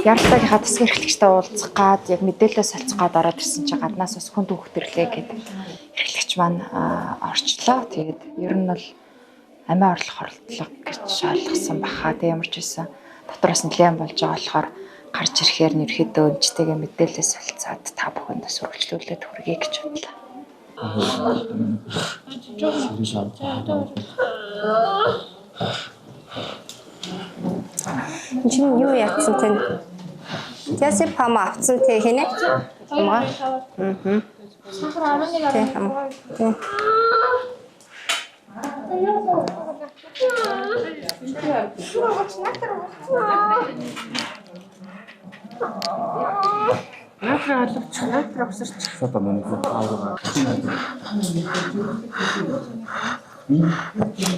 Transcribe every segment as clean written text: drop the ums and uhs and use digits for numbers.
Ярилцлагынхаа тасгийн эрхлэгчтэй уулзах гад яг мэдээлэл солилцох гад ороод ирсэн чинь гаднаас бас хүн түүх төрлөө гэдэг эрхлэгч маань орчлоо. Тэгээд ер нь бол амиа орлох хордлого гэж ойлгосон баха. Тэг ямар ч байсан дотроос нэлээд болж байгаа болохоор гарч ирэхээр нь ерөөдөө өнчтэйгээ мэдээлэл солилцоод та бүхэнд бас үргэлжлүүлээд хүргэе гэж бодлоо. Чин юу яатсан тэн? Яси пама авсан тэ хинэ? Пама. Сахар 11 Тэ хама. Тэ. Натраа алгч, натраа өсөрч. Одоо манай аавгаа.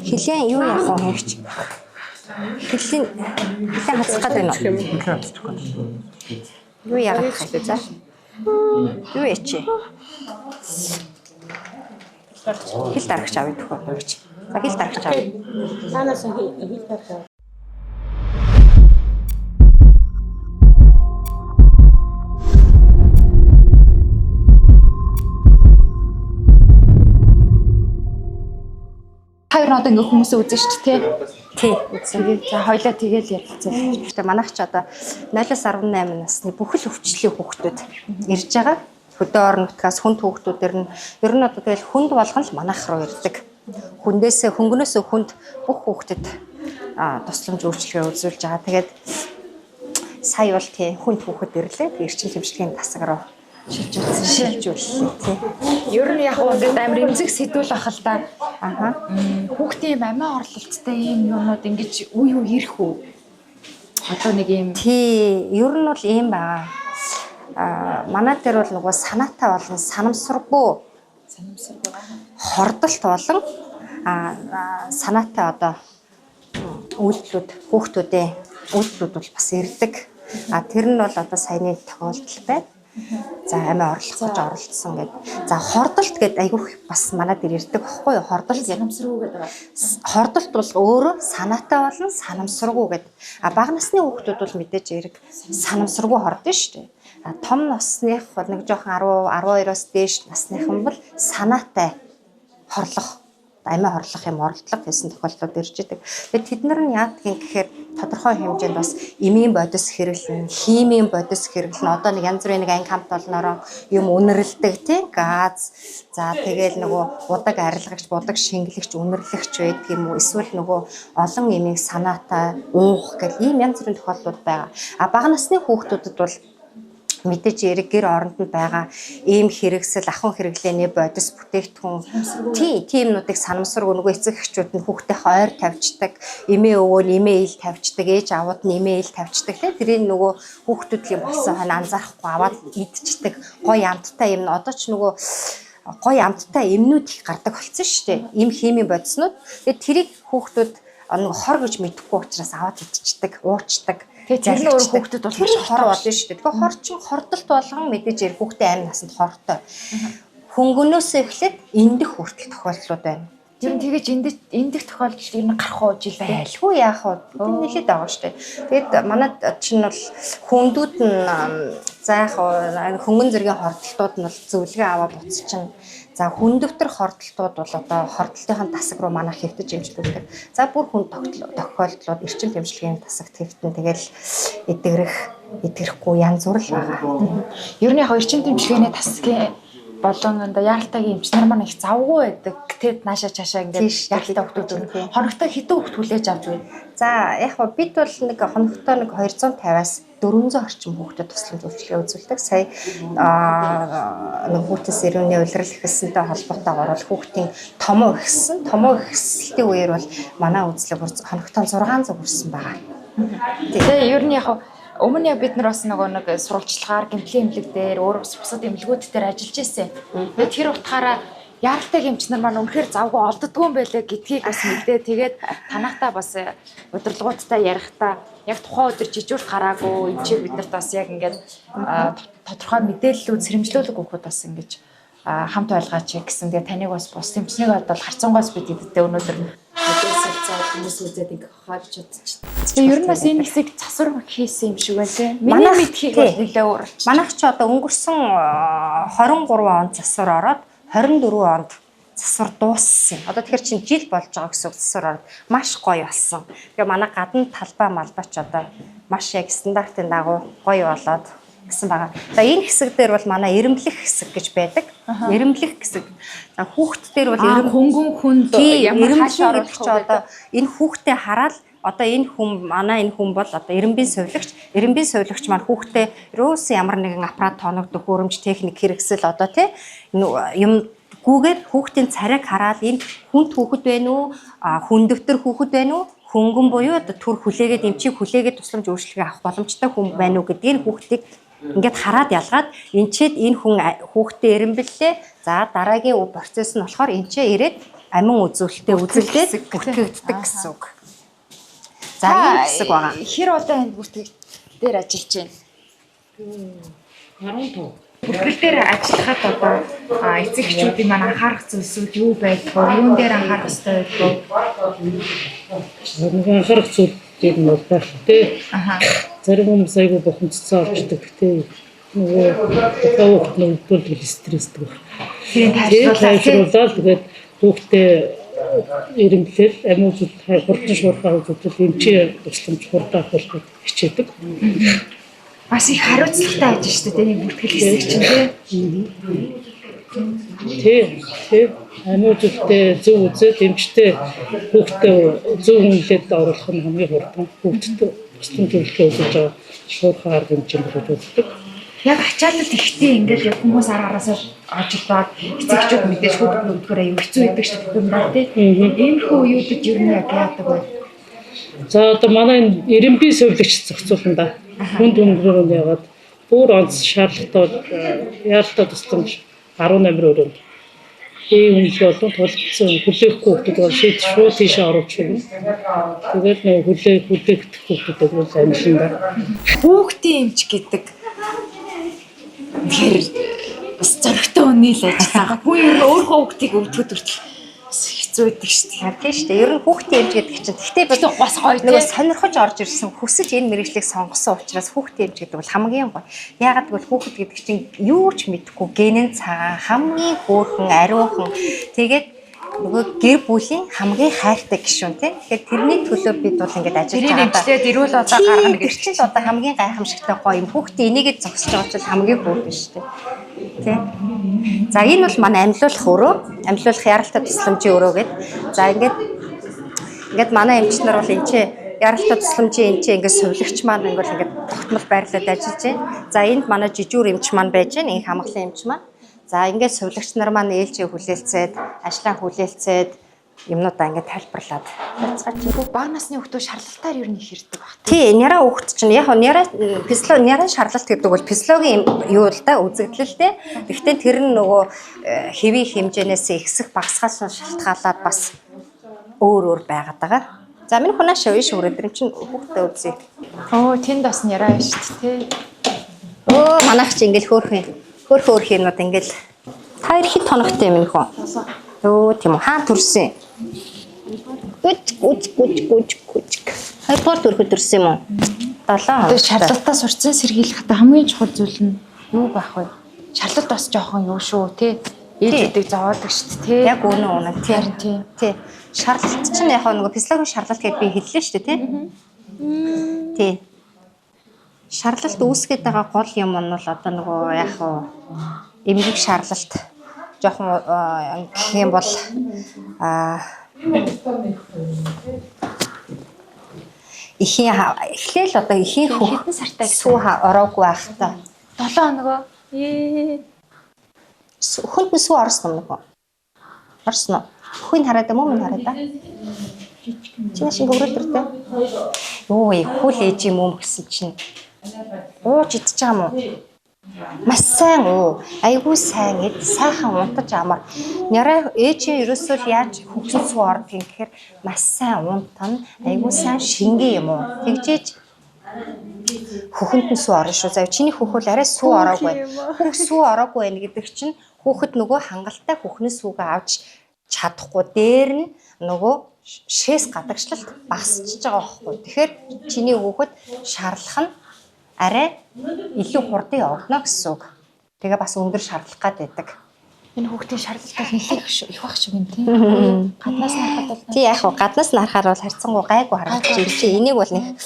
Хилэн юу яах вэ гэж? Хилэн хацах гэдэг нь. Юу яагаад хайх вэ? Юу ячи? Хил дарагч авъя төхөө гэж. За хил дарагч авъя. Танаас хил дарах. Хоёр нь одоо ингээ хүмүүсээ үзэн шүү дээ, Тий. За хоёлаа тэгэл ярилцъя. Гэхдээ манайх ч одоо 0-18 насны бүхэл өвчлөлийн хүүхдүүд ирж байгаа. Хөдөө орон нутгаас хүнд хүүхдүүдэр нь ер нь одоо тэгэл хүнд болгон л манайх руу ирдэг. Хөнгөнөөсөө хүнд бүх хүүхдэд тусламж үйлчилгээ үзүүлж байгаа. Тэгээд сая бол тий хүнд хүүхэд ирлээ. Эрчим тэмцлийн тасаг руу шилжүүлсэн тий. Ер нь яг ингээд амар эмзэг сэдвүүл ах л да. Хүүхдийн амиа орлолттой ийм юмнууд ингэж үе үе ирэх үү? Одоо нэг ийм Тий, ер нь бол ийм байгаа. Манай дээр бол нөгөө санаатай болон санамсаргүй хордолт болон санаатай одоо үйлдэлүүд үйлдэлүүд бол бас ирдэг. Тэр нь бол одоо саяны тохиолдол байна. За амиа орлох гэж оролцсон гэдэг. За хордолт гэдэг айгүйх бас манай дээр ирдэг байхгүй юу? Хордолт санамсаргүй гэдэг. Хордолт бол өөрөө санаатай болон санамсаргүй гэдэг. Бага насны хүүхдүүд бол мэдээж эрг санамсаргүй хордно шүү дээ. Том насных бол нэг жоохон 10-12-оос дээш насныхан бол санаатай хорлох, амиа хорлох юм оролдлого гэсэн тохиолдлууд ирж байдаг. Тэгээд тэд нар нь яадаг юм гэхээр тодорхой хэмжээнд бас эмийн бодис хэрэглэн, химийн бодис хэрэглэн одоо нэг янз бүрийн нэг анги хамт олноороо юм үнэрлдэг тийм газ. За тэгэл нөгөө будаг арилгагч, будаг шингэлэгч, үнэрлэгч байдаг юм уу? Эсвэл нөгөө олон эмийг санаатай уух гэх ийм янз бүрийн тохиолдлууд байгаа. Бага насны хүүхдүүдэд бол мэдээж эрэг гэр оронд нь байгаа ийм хэрэгсэл ахын хэрэглээний бодис бүтээгдэхүүн тиймнүүдийг санамсаргүй нөгөө эцэг эхчүүд нь хүүхдийн ойр тавьждаг, эмээ өвөө нь эмээ ил тавьждаг, ээж аавууд нь эмээ ил тавьждаг тийм тэрийг нөгөө хүүхдүүдийн болсон хань анзаарахгүй аваад идчихдэг гоё амттай юм. Одоо ч нөгөө гоё амттай эмнүүд их гардаг болсон шүү дээ. Им химийн бодиснууд. Тэгээд тэрийг хүүхдүүд нөгөө хор гэж мэдэхгүй учраас аваад идчихдэг, уучдаг. Тэгээд тэр нь өөр хүүхдүүд бол маш хор болно шүү дээ. Тэгэхээр хор чин хордолт болгон мэдээж хэрэг хүүхдийн амь насанд хортой. Хөнгөнөөсөө эхлээд эндэх хүртэл тохиолдлууд байна. Ер нь тэгэж эндэх тохиолдол ер нь гарах уу жилдээ? Байлгүй яах вэ? Нэлээд байгаа шүү дээ. Тэгээд манайд чинь бол хүндүүд нь за яг хөнгөн зэргийн хордолтууд нь бол зөвлөгөө аваа буцчихна. За хүн дэвтэр хордолтууд бол одоо хордолтын тасаг руу манайх хэвтэж имжлүүлдэг. За бүр хүн тохиолдлууд эрчим тэмцлийн тасагт хэвтэн тэгэл эдгэрэхгүй янз бүр л байгаа. Ер нь яг эрчим тэмцлэгээний тасгийн болон яалтайгийн эмч нар маань их завгүй байдаг. Тэгэд нааша чашаа ингээд яалтай хүүхдүүд хоногтой хэдэн хүүхд хүлээж авч байна. За яг бид бол нэг хоногтой нэг 250-аас 400 орчим хүүхдэд тусламж үйлчилгээ үзүүлдэг. Сая нэг хүүхдээс ирүүний улирал ихэлсэнтэй холбоотойгоор бол хүүхдийн томоо ихсэлтийн үеэр бол манай үзлэг хоногтой 600 хүрсэн байгаа. Тэгээ ер нь яг өмнө яг бид нар бас нэг сурвалжлагаар гэмтлийн эмнэлэг дээр өөр бусад эмнэлгүүд дээр ажиллаж ирсэн. Тэгээд тэр утгаараа яаралтай эмч нар маань үнэхээр завгүй олддгүй юм байлээ гэдгийг бас мэдээ. Тэгээд танахтаа бас удирдлагуудтай ярихдаа яг тухайн өдөр жижүүрт гараагүй энэ чинь биднэрт бас яг ингээд тодорхой мэдээллүүд сэрэмжлүүлэг өгөхөд бас ингэж хамт байлгаач гэсэн. Тэгээ таныг бас бус тэмцнийг бол харцангоос бид эддээ өнөөдөр мэдээлэл цаад хүмүүс үзээд ингээ хааж чадчих. Тэгээ ер нь бас энэ хэсэг засвар хийсэн юм шиг байна те. Миний мэдхийг бол нэлээ уурч. Манайх ч одоо өнгөрсөн 23 онд засвар ороод 24 онд засвар дууссан. Одоо тэгэхээр чинь жил болж байгаа гэсэн үг засвар ороод маш гоё болсон. Тэгээ манай гадна талбай малбач одоо маш яг стандартын дагуу гоё болоод гэсэн байгаа. За энэ хэсэг дээр бол манай эрэмблэх хэсэг гэж байдаг. Эрэмблэх хэсэг. За хүүхд дээр бол хөнгөн хүнд ямар хааш оруулах ч одоо энэ хүүхдэд хараад одоо энэ хүн манай энэ хүн бол одоо эрэмбийн сувилагч маань хүүхдэд ерөөсөн ямар нэгэн аппарат тооногдох хөрөмж техник хэрэгсэл одоо тий юм гүүгээр хүүхдийн царайг хараад энэ хүнд хүүхэд байна уу хүндөвтөр хүүхэд байна уу хөнгөн буюу одоо төр хүлээгээд эмчийг хүлээгээд тусламж үйлчлэгээ авах боломжтой хүн байна уу гэдгийг хүүхдийг ингээд хараад ялгаад энчээд энэ хүн хүүхдээ эрэмблээ. За дараагийн процесс нь болохоор энчээ ирээд амин үзүүлэлтэд бүртгэгддэг гэсэн үг. За энэ хэсэг байгаа. Хэр одоо энэ бүртгэл дээр ажиллаж байна? 15. Бүртгэл дээр ажиллахад одоо эцэг эхчүүдийн маань анхаарах зүйлсүүд юу байдг вэ? Юун дээр анхаарах ёстой байдг вэ? Нэг анхаарах зүйлүүд нь бол байх тий. Зарим хүмүүс айгүй бухимдцсан орчдөг тий. Нөгөө тохиолдол нэгдвэл стресстэй байх. Тайлбарлаад тэгээд хүүхдээ эрэмблэл амин үзэл хурдан шуурхаа үзэл эмчээ тусламж хурдан авах хичээдэг. Бас их хариуцлагатай байж штэ тэний бүртгэл хэсэг чинь тий. Амин үзэлтэй зөв үзээд эмчтэй хүүхдээ зөв үнэлээд оруулах нь хамгийн хурдан. Хүүхдэд тусламж зөвлөгөө өгж байгаа шуурхаа арга хэмжээнд хөгжүүлдэг. Яг ачаалал ихтэй ингээд яг хүмүүс араасаа ожилдоод эцэгчүүд мэдээж хүүхд нүдгээр аюу хэцүү байдаг шүү дээ юм байна тий. Иймэрхүү үеүүдэд ер нь яг яадаг вэ? За одоо манай эрэмбийн сувилагч зохицуулна да. Хүнд өнгөрөөр яагаад бүр онц шаардлагатай яалтаа тусламж 18 өрөөнд. Үнэлгээ болон тулцсан хүлээхгүй хүүхдүүд бол шууд тийшээ оруулж өгнө. Тэгээд нэг хүлээгдэх хүүхдүүд бол амжилттай. Хүүхдийн эмч гэдэг тэгэхээр бас зөрөгтэй үнээл ажиллаа. Хүн ер нь өөрөө хүүхдийг өвдөхөд хүртэл хэцүү байдаг шүү дээ. Тийм шүү дээ. Ер нь хүүхдийн эмч гэдэг чинь гэхдээ бид бас гоё нөгөө сонирхож орж ирсэн хүсэж энэ мэргэжлийг сонгосон учраас хүүхдийн эмч гэдэг бол хамгийн гоё. Яагаад гэвэл хүүхэд гэдэг чинь юу ч мэдэхгүй генэн цагаан хамгийн хөөрхөн ариухан тэгээд нөгөө гэр бүлийн хамгийн хайртай гишүүн тийм. Тэгэхээр тэрний төлөө бид бол ингэж ажиллаж байгаа. Эмчлээд ирүүл одоо гаргана гэж чинь одоо хамгийн гайхамшигтай гоё юм. Хүүхдээ энийгээ зогсож байгаа ч хамгийн хөөрхөн шүү дээ. Тийм. За энэ бол манай амьлуулах өрөө, амьлуулах яралтай тусламжийн өрөө гэдэг. За ингээд манай эмч нар бол энэ чинь яралтай тусламжийн энэ чинь ингээд сувилагч маань ингээд тогтмол байрлаад ажиллаж байна. За энд манай жижүүр эмч маань байж байна. Энэ хамгаалсан эмч маань. За ингээд сувилагч нар маань ээлжээ хүлээлцээд, ажлаа хүлээлцээд юмнуудаа ингээд тайлбарлаад байцгааж баг насны хүүхдүүд шаардлагатаар ер нь их ирдэг баг. Тий, няра хүүхд чинь яг нярын шаарлалт гэдэг бол физиологийн юу л да үзэгдэл те. Гэхдээ тэр нь нөгөө хэвийн хэмжээнээс ихсэх багасгаас шалтгаалаад бас өөр байгаад байгаа. За минь хунааш явж өрөөдөр юм чинь хүүхдээ үзье. Тэнд бас няраа шүү дээ те. Манайх чи ингээл хөөх юмнууд ингээл та хэд тоногтой юм нөхөө. Тийм үү хаан төрсөн. Гүж. Хайпор төрөхөд төрсөн юм уу? 7 хоног. Тэр шаардлагатаа сурцсан сэргийлэх та хамгийн чухал зүйл нь юу байх вэ? Шаардлагат бас жоохон юу шүү те. Ээлжидэг зовоодаг шүү дээ те. Яг үнэ тий. Шаардлагат чинь яг нөгөө физиологийн шаардлагат гэдээ би хэллээ шүү дээ тий. Шаардлагат үүсгэж байгаа гол юм нь бол одоо нөгөө яг эмгэг шаардлагат жоохон гэх юм бол эхлээл одоо ихийн хэдэн сартай сүү ороогүй байх та 7 хоногоо хүнд сүү орсон юм уу? Орсон уу? Хүн хараад юм уу? Минь хараад аа. Чи шиг өрөөдөртэй. Хүл ээж юм уу гэсэн чинь. Ууж идэж байгаа юм уу? Маш сайн айгүй сайн сайхан унтаж амар. Няраа ээжээ ерөөсөө яаж хөвгсөн сүү ордгийг гэхээр маш сайн унтан айгүй сайн шингээ юм уу? Тэгжээж хөхөнд нь сүү орно шүү. За чиний хөх бол арай сүү ороогүй. Хөх сүү ороогүй байх гэдэг чинь хүүхэд нөгөө хангалттай хөхнөөс сүүгээ авч чадахгүй. Дээр нь нөгөө шээс гадагшлалт багасчихж байгаа байхгүй. Тэгэхээр чиний хүүхэд шаарлах нь арай илүү хурдан явагдана гэсэн үг. Тэгээ бас өндөр шаарлах гад байдаг. Энэ хүүхдийн шаардлагатай нэлээд их байх шиг юм тийм. Гаднаас харахад бол тий яг хуу гаднаас харахаар бол харьцангуй гайгүй харагдаж байна. Тий энийг бол нэг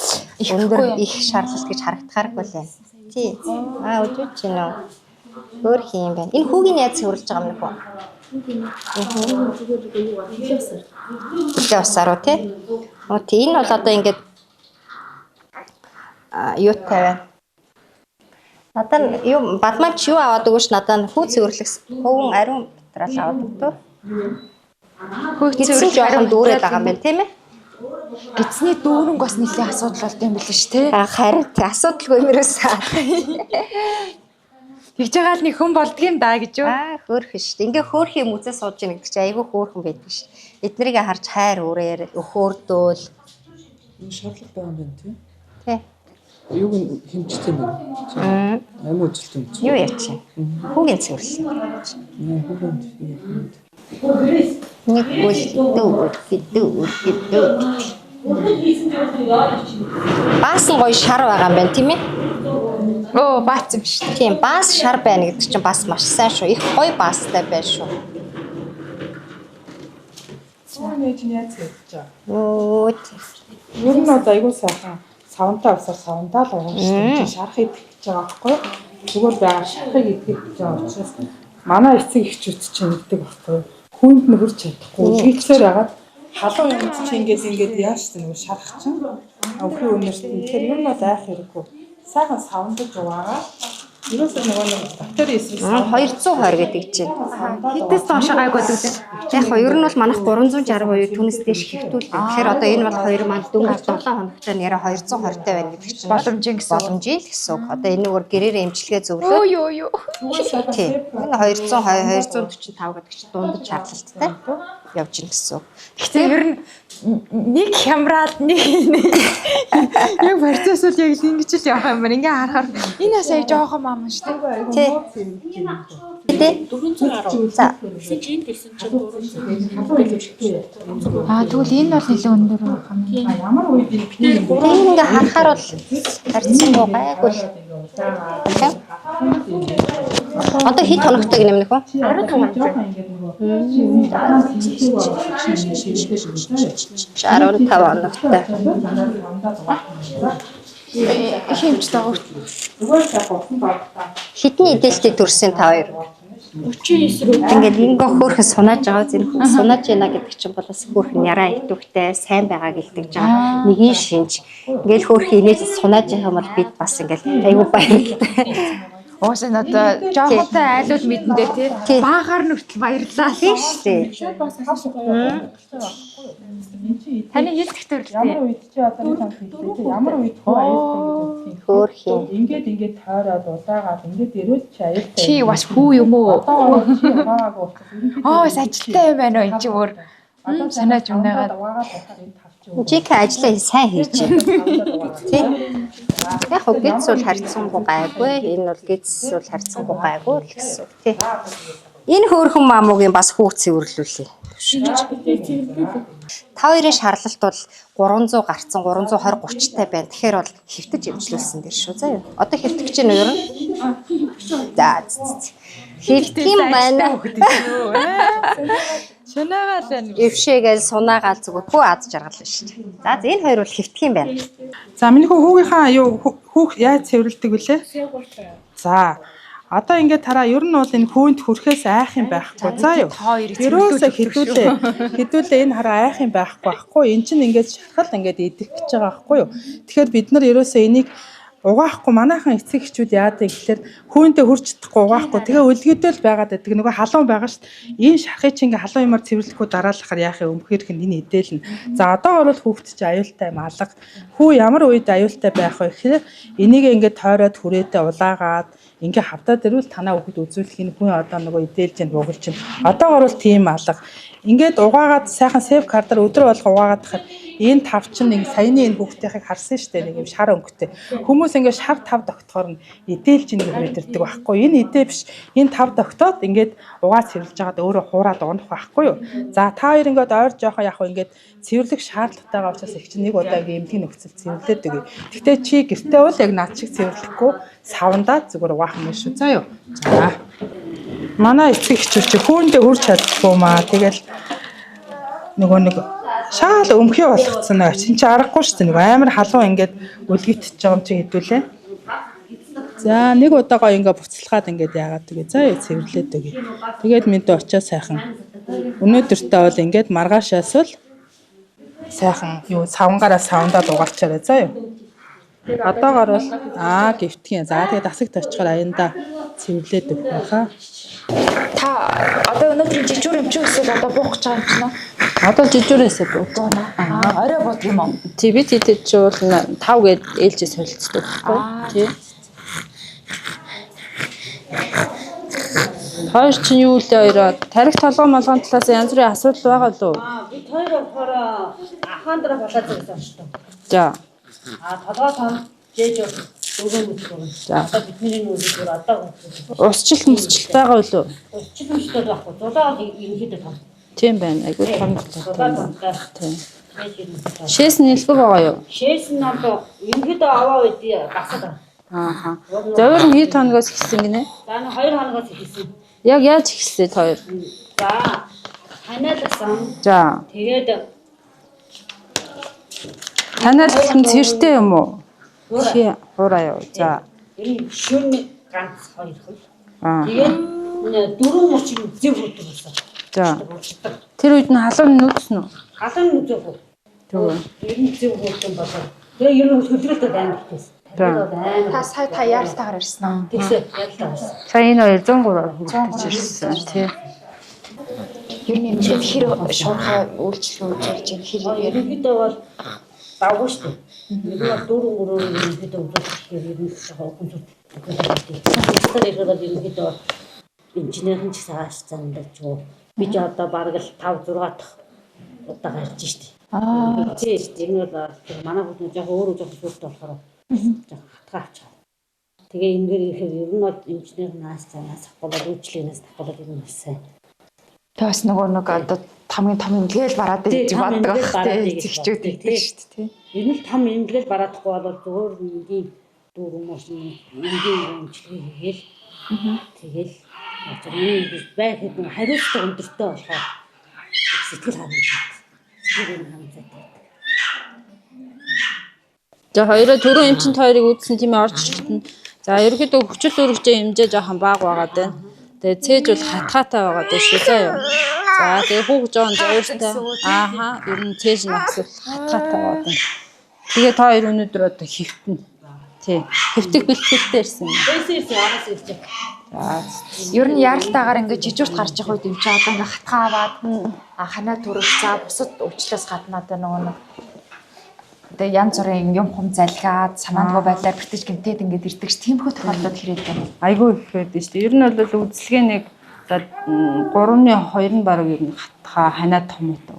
өндөр их шаарлалт гэж харагдахааргүй л байна. Тий. Өдөөч чинь нөө өөр юм байна. Энэ хүүгийн яаж цэвэрлж байгаа юм бэ хөө? Тэгээ усаар уу тий. Тий энэ бол одоо ингээд юутай байна. Надад юу бадмаач юу аваад өгөөш надад хүү цэвэрлэх хөвөн ариун материал аваад өгдөө. Хүү цэвэрлэх жоохон дүүрээд байгаа юм байна тийм ээ. Эцний дүүрэнг бас нэлийн асуудал болд юм биш үү те. Харин асуудалгүй юмрээс. Тэгж байгаа л нэг хүн болдгийм да гэж юу? Хөөрхөн шүү дээ. Ингээ хөөрхөн юм үзээ сууж ийн гэдэг чинь айгүй хөөрхөн байдаг шүү. Эднэрийг харж хайр үрээр өхөөрдөөл шаарлал байгаа юм байна тий. Тий. Юуг хэмжтэй юм бэ? Амин үзэлтэй юм. Юу яа чи? Хүүгийн цэвэрлэл. Нэг гүйл Баас нь гоё шар байгаа юм байна тийм ээ? Оо баац юм шүү. Тийм баас шар байна гэдэг чинь бас маш сайн шүү. Их гоё баастай байна шүү. Цаанаж яаж хийж байгаа? Оо. Ер нь одоо айгуу сайхан савнтаа усаар савнтаа л байгаа шүү дээ. Шарах идэх гэж байгаа байхгүй юу? Зүгээр байгаа шарахыг идэх гэж байгаа учраас манай эцэг эхчүүд чинь идэх байхгүй юу? Хүнд нөхөрч чадахгүй. Үлгийцээр агаад халуун юм чи ингээд яаж ч нэг шарах чинь өвхөн өмнөс тэгэхээр ер нь айх хэрэггүй. Сайхан савндаж угаагаа ерөөсөө нэг бактери эсрэг 220 гэдэг чинь. Хитээс доош гайгүй гэдэг. Яг хоо ер нь бол манайх 360 буюу түүнээс дээш хэвтүүлдэг. Тэгэхээр одоо энэ бол 2 маань дөнгөж 7 хоногтой нэрэ 220 та байна гэдэг чинь Боломжийн гэсэн. Боломжийн гэсэн үг. Одоо энэгээр гэрээр эмчилгээ зөвлөө. Юу. Тийм. Энэ 220 245 гэдэг чинь дундаж шаардлагатай явж ийн гэсэн үг. Гэхдээ ер нь нэг хямраад нэг яг процесс үл яг ингэж л явах юм байна. Ингээ харахаар энэ сая жоохон мааман шүү дээ. Тэ. 410. За. Жин гэсэн чинь 400. Тэгвэл энэ бол нэлээд өндөр байх юм. Ямар үед Тэгээ ингээ харахаар бол харьцангуй гайгүй л. Одоо хэд хоногтой гэнэ нөхөө? 15 хоног. 15 хоногтой. Их хэмжтэй байгаа. Хэдний эдэлтэй төрсөн та хоёр? 39 рүү. Ингээд ингээ хөөрхөн сунааж байгаа зэн сунааж яана гэдэг чинь бол бас хөөрхөн яраа итвэхтэй сайн байгаа гэлтэж байгаа. Нэгийн шинж. Ингээл хөөрхөн инээж сунааж байгаа юм бол бид бас ингээл айгүй баярлалаа. Уусан одоо жоохотой айлууд мэдэндээ тий. Баагаар нь хүртэл баярлалаа Тийм шүү дээ. Таны хэлдэх төрөлтэй. Ямар үед чи одоо нэг хамт хэлээ. Ямар үед хөө аюултай гэж үзсэн. Хөөрхөн. Ингээд тойроод удаагаад ингээд ирүүл чи аюултай. Чи бас хүү юм уу? Одоо чи хаагаа уусаа. Ажилтай юм байна уу энэ чи өөр. Санааж унаагаад. Жик ажлаа сайн хийж байна. Тийм. Яг хөө гиз бол харьцангуй гайгүй. Энэ бол гиз бол харьцангуй гайгүй л гэсэн үг тий. Энэ хөөрхөн маамуугийн бас хүүг цэвэрлүүлээ. Та хоёрын шаарлалт бол 300 гарцсан 320 30 та байна. Тэгэхээр бол хэвтэж эмчлүүлсэн дэр шүү заа юу. Одоо хэвтэж чинь юу юм? За. Хэвтийн байна. Шунаагаал байна. Эвшээгээл сунаагаал зүгээр хөө аз жаргал шүү дээ. За энэ хоёр бол хэвтгийн байна. За миний хүүгийнхаа хүүх яаж цэвэрлдэг вүлээ? За. Одоо ингээд тараа ер нь бол энэ хөөнд хүрэхээс айх юм байхгүй. За юу. Ерөөсөө хэдүүлээ энэ хараа айх юм байхгүй. Эн чинь ингээд шархал ингээд идэх гэж байгаа байхгүй юу. Тэгэхээр бид нар ерөөсөө энийг угаахгүй манайхан эцэг эхчүүд яадаг гэхээр хөөндөө хурж чадахгүй угаахгүй. Тэгээ үлгэдэл байгаад байдаг. Нөгөө халуун байгаа шүү дээ. Энэ шархыг чи ингээ халуун юмар цэвэрлэхгүй дараалахаар яах юм өмхөрх нь энэ идэлнэ. За одоо бол хүүхд чи аюултай юм алга. Хүү ямар үед аюултай байх вэ гэхээр энийг ингээ тойроод хүрээтэй улаагаад ингээ хавтаад ирвэл танаа хүүхд үзүүлэх энэ хүн одоо нөгөө идэлж нь бугалж чинь. Одоогор бол тийм алга. ингээд угаагаад сайхан сейв картаар өдөр болго угаагаад тахад энэ тав чинь нэг саяны энэ хүүхдийнхийг харсан шүү дээ. Нэг юм шар өнгөтэй. Хүмүүс ингээд шар тав тогтохоор нь эдээлж ингэ хүрээд ирдэг байхгүй. Энэ эдээ биш. Энэ тав тогтоод ингээд угаа цэвэрлж байгаад өөрөө хуураад унах байхгүй юу? За та хоёр ингээд ойр жоохон яг ингээд цэвэрлэх шаардлагатайгаа учраас их чинь нэг удаа ингээд эмнэлгийн нөхцөл цэвэрлээд өгье. Гэтэ чи гэртээ бол яг над шиг цэвэрлэхгүй савандаа зүгээр угаах юм шүү. За юу. За. Манай эцэг эхчүүд чи хүүндээ хурж чадахгүй маа. Тэгэл нөгөө нэг шаал өмхий болгоцсон аа. Чин чи аргагүй шүү дээ. Нөгөө амар халуун ингээд үлгийтж байгаа юм чи хэдүүлээ. За нэг удаага ингээд буцалгаад ингээд яагаад тэгээ. За цэвэрлээд өгье. Тэгээд минь очоо сайхан. Өнөөдөртөө бол ингээд маргаашаас л сайхан юу савнгаараа савндаад угаачаарай. За юу. Одоогоор бол гівтгий. За тэгээ дасагт очихоор аяндаа цэвэрлээд өгөх байхаа. Та одоо өнөөдөр жижүүр юм чи эсвэл одоо буух гэж байгаа юм чинь үү? Одоо жижүүрээсээ буудаа. Орой бууд юм уу? Тий бид идэд чи бол 5 гээд ээлжээ солилцдог байхгүй тий. Хоёр чинь юу лээ хоёроо тарих толгой молгон талаас янз бүрийн асуудал байгаа лөө. Бид хоёр болохоор ахаан дараа болоод байсан шүү дээ. За. Толгой том жээж өгөн мөчгөө. За. Одоо бидний нүүрээр одоо Усчил мөсчил байгаа лөө. өчиг мөчтэй байхгүй. Зулаа ерөнхийдөө том. Тийм байна. Айгуу том. Зулаа томтой. Тийм. Жээж ерөнхийдөө. Шээс нэлбэг байгаа юу? Шээс нь одоо ерөнхийдөө аваа үед басаад. Ааха. Зовир нь хэд хоногоос ихсэн гинэ? За нэг 2 хоногоос ихсэн. Яг яаж ихсээ хоёр? За ханаалсан. За. Тэгээд Танай хэлсэн цэртэй юм уу? Тий, хураа юу. За. энэ шүн ганц 2 хөл. Аа. Тэгээд 4:30 зөв хөтөр болсон. За. Тэр үед нь халуун нүүцсэн үү? Халуун үзэх үү? Тэгвэл. Ер нь зөв хөтөн болоо. Тэгээ ер нь хөлрөлтөд амар ихсэн. Та сая та яалтаагаар ирсэн үү? Тэгсэн ялтаа байсан. Сая энэ 203 хүртэж ирсэн тий. Ер нь энэ хэр шуурхай үйлчлэл үзүүлж байна хэр Ерөнхийдөө бол давгүй шүү дээ. Нэг бол 4 ерөнхийдөө үзүүлэхээр ер нь жоохон хүн зүт. Тэгэхээр ерөнхийдөө инженерийн ч цааш зандаж юу. Би ч одоо бараг л 5 6 дахь удаа гарч штий. Тийм энэ бол манай хүмүүс жоохон өөрөө жоохон сүртэй болохоор жоохон хатгаа авчихаа. Тэгээ ингээд ихээр ер нь бол инженерийн наас цаанаас авахгүй бол үйлчлэгнээс авахгүй бол ер нь сайн. Тэ бас нөгөө нэг одоо хамгийн том имлгээл бараад байж баддаг байх зэгчүүд гэдэг шүү дээ тий. Ер нь том имлгээл бараадахгүй бол зүгээр энгийн дүүрэн машин энгийн имчилгээ хийгээл тэгэл энэ байхад хариуцлага өндөртэй болохоор сэтгэл хангалуун. Сэтгэл хангалуун. За хоёроо түрүү эмчинт хоёрыг үзсэн тийм орчлолт нь. За ерөөдөө хүчил өргөжтэй хэмжээ жоохон бага байгаа дээ. Тэгээ цээж бол хатгаатай байгаа дээ шүү заа юу. За тэгээ хүүхд жоон зөөртэй. Ааха ер нь цээж нь асуул хатгаатай байгаа дээ. Тэгээ та хоёр өнөөдөр одоо хөвтөн. Тий. Хөвтөг бэлтгэлтэй ирсэн. Эсэрс араас ирж. За ер нь яралтаагаар ингээд жижигурт гарч явах үед юм чи одоо ингээд хатгаа аваад ханаа төрөх за бусад өвчлөөс гадна одоо нөгөө нэг одоо янз бүрийн юм хум залгаад самаандгүй байдлаар бэртэж гэмтээд ингээд ирдэг ш тиймэрхүү тохиолдод хэрэг байна. Айгүй их байдаг шүү дээ. Ер нь бол үзлэгээ нэг за 3-ны 2 нь баруун ер нь хатгаа ханаа томтой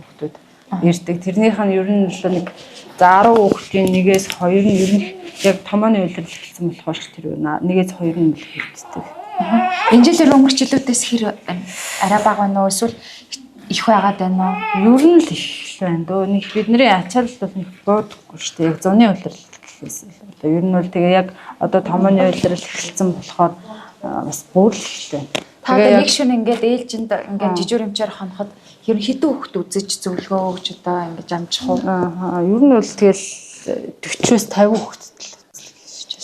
хүмүүс ирдэг. Тэрнийх нь ер нь л нэг за 10 хүүхдийн нэгээс 2 нь ер нь яг томооны үйлрэл эхэлсэн болохоор тэр нэгээс 2 нь л хэлцдэг. Энэ жилийн өнгөрчлүүдээс хэр арай бага байна уу эсвэл их байгаад байна уу? Ер нь л их байна. Дөө нэг бидний ачаал бол нэг буудахгүй шүү дээ. Яг зуны үйлрэл гэхээс л. Одоо ер нь бол тэгээ яг одоо томооны үйлрэл эхэлсэн болохоор бас бүр л их байна. Та одоо нэг шөнө ингээд ээлжинд ингээд жижиг хэмжээр хоноход ер нь хэдэн хүүхэд үзэж зөвлөгөө өгч одоо ингээд амжих уу? Ер нь бол тэгэл 40-оос 50 хүүхэдтэй л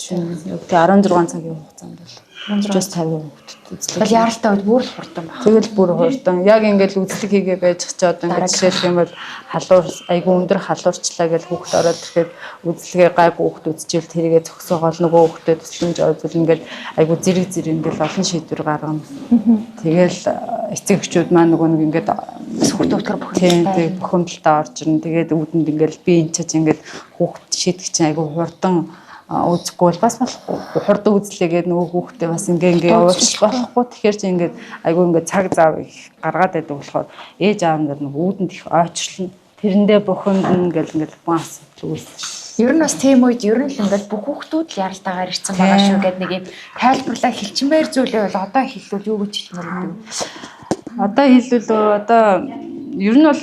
үзлээ. Тэгээ 16 цагийн хугацаанд бол 40-оос 50 хүүхэд үзлээ. Тэгэл яралтай үед бүр хурдан байна. Тэгэл бүр хурдан. Яг ингээд үзлэг хийгээ байж ч одоо ингээд жишээлх юм бол халуур айгүй өндөр халуурчлаа гэж хүүхэд ороод ирэхэд үзлэгээ гайгүй хүүхэд үзчихвэл тэрийгэ зөксөөгоол нөгөө хүүхдэд тусланж ойзол ингээд айгүй зэрэг ингээд олон шийдвэр гаргана. Тэгэл эцэг эхчүүд маань нөгөө нэг ингээд сүхтөвтөр бухимдалтай бухимдалтай орж ирнэ. Тэгээд үүдэнд ингээд би энэ ч ингээд хүүхэд шийдэх чинь айгүй хурдан үзэхгүй бол бас болохгүй. Хурд үзлээгээд нөгөө хүүхдээ бас ингээ явуулчих болохгүй. Тэгэхээр чи ингээд айгүй ингээд цаг зав их гаргаад байдаг болохоор ээж аав нар нөгөө үүдэнд их ойчлно. Тэрэндээ бухимдна гэл ингээд бүх асуудал үүсэж. Ер нь бас тийм үед ер нь л ингээд бүх хүүхдүүд л яралтаагаар ирсэн байгаа шүү гэдэг нэг юм тайлбарлаа хэлчмээр зүйлээ бол одоо хэлвэл юу гэж хэлмээр үү? Одоо хэлвэл ер нь бол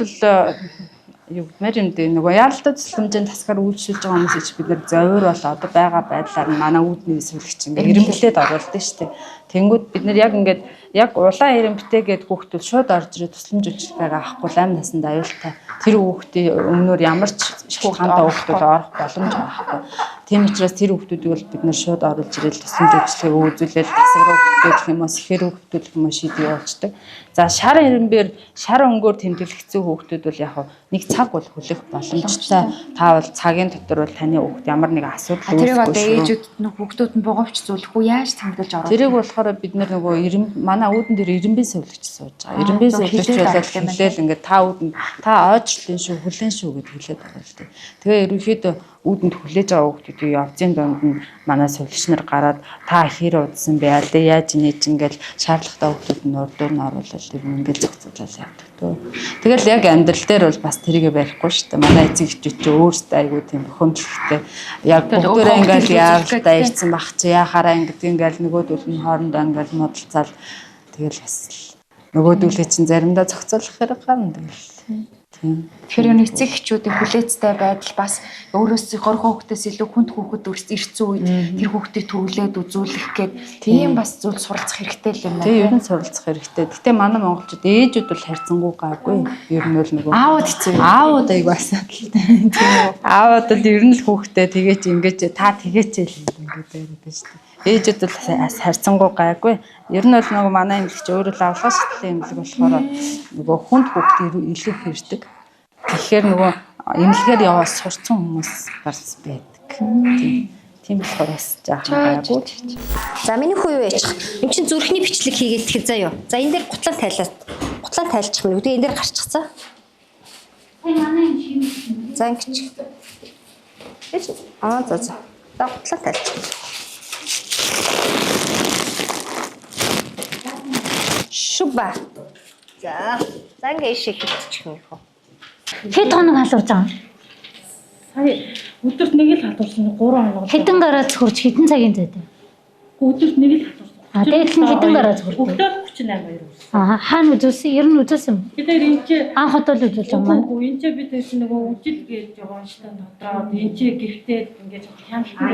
юу гэмээр юм дээ нөгөө яаралтай төсөлмжийн тасгаар үйлчлүүлж байгаа хүмүүсийг бид нэр зовир бол одоо байгаа байдлаар манай үүдний эсвэлгч ингээ ирэмблээд оруулдаг шүү дээ. Тэнгүүд бид нэр яг ингээд яг улаан ирэмбтэйгээд хүүхдүүд шууд орж ирээ төсөлмж үйлчлэгийг авахгүй лайм насанд аюултай. Тэр хүүхдийн өмнөөр ямар ч шалтгаантай хүүхдүүд орох боломж байхгүй. Тийм учраас тэр хүүхдүүдийг бол бид нэр шууд оруулж ирэл төсөлмж үйлчлэгийг үзүүлэл тасаг руу хөтлөх юм уу, сэхэр хөтлөх юм уу шийдээ явуулдаг. За шар ирэмбээр шар өнгөөр тэмдэглэгцсэн хүүхдүүд бол яг нэг цаг бол хүлэх боломжтой. Та бол цагийн дотор бол таны хүүхд ямар нэг асуудал үүсэхгүй. Тэр одоо ээжүүд нь хүүхдүүд нь бугавч зүйлэхгүй яаж тэмдэглэж оруулах? Тэрийг болохоор бид нөгөө манай үүдэн дээр ирэмбийн сувлагч сууж байгаа. Ирэмбийн сувлагч болоод хэлээл ингээд та ойжлын шүү, хүлэн шүү гэд хэлээд байгаа л дээ. Тэгээ ерөнхийдөө үүдэнд хүлээж байгаа хүүхдүүдийг явцын донд нь манай сувлагч нар гараад та хэр удсан бэ? Яаж нээж ингээл шаардлагатай хүүхдүүд нь урдуур нь оруулаад тэр ингээл зохицуулаад явдаг төө. Тэгэл яг амьдрал дээр бол бас тэрийгэ барихгүй шүү дээ. Манай эцэг эхчүүд ч өөрсдөө айгүй тийм бохомжлогтой. Яг бүгдээрээ ингээл яаралтай ирсэн бах чи яхаараа ингээд ингээл нөгөөдөл нь хоорондоо ингээл модалцаал тэгэл бас нөгөөдөлөө чинь заримдаа зохицуулах хэрэг гарна тэгэл. Тэгэхээр энэ эцэг эхчүүдийн хүлээцтэй байдал бас өөрөөсөө горхон хүүхдээс илүү хүнд хүүхэд ирсэн үед тэр хүүхдийг төрүүлээд үзүүлэх гээд тийм бас зүйл суралцах хэрэгтэй л юм байна. Тийм ер нь суралцах хэрэгтэй. Гэтэ манай монголчууд ээжүүд бол харьцангуй гайгүй. Ер нь бол нөгөө аауд хэцүү. Аауд айгу асуудалтай. Тийм үү. Аауд бол ер нь л хүүхдээ тэгээч ингэж та тэгээч л ингээд байдаг шүү дээ. Ээжүүд бол харьцангуй гайгүй. Ер нь бол нөгөө манай эмэгч өөрөө л авлага шатлалын эмнэлэг болохоор нөгөө хүнд хүүхдээ илүү хэрдэг. Тэгэхээр нөгөө эмнэлгээр яваад сурцсан хүмүүс гарс байдаг. Тийм болохоор бас жаахан гайгүй. За миний хүү юу яачих. Эм чин зүрхний бичлэг хийгээд тэгэхэд заяа. За энэ дээр гутлан тайлаад. Гутлан тайлчих мэн. Үгүй энэ дээр гарчихсан. За ингэж. За. За гутлан тайлчих. Шуба. За ингээ ишээ хийчих юм хөө. Хэд хоног халуурж байгаа юм? Сая өдөрт нэг л халуурсан 3 хоног. Хэдэн гараа зөвхөрч хэдэн цагийн зайд? Өдөрт нэг л халуурсан. Дээдл нь хэдэн гараа зөвхөрч? Өдөрт 38 2. Хаана үзүүлсэн? Ер нь үзүүлсэн юм. Бид нэр энэ анх удаа л үзүүлж байгаа маань. Үгүй энэ ч бид гэсэн нөгөө үжил гэж жоохон штан дотроод энэ ч гифтээд ингээд жоохон хямдхан.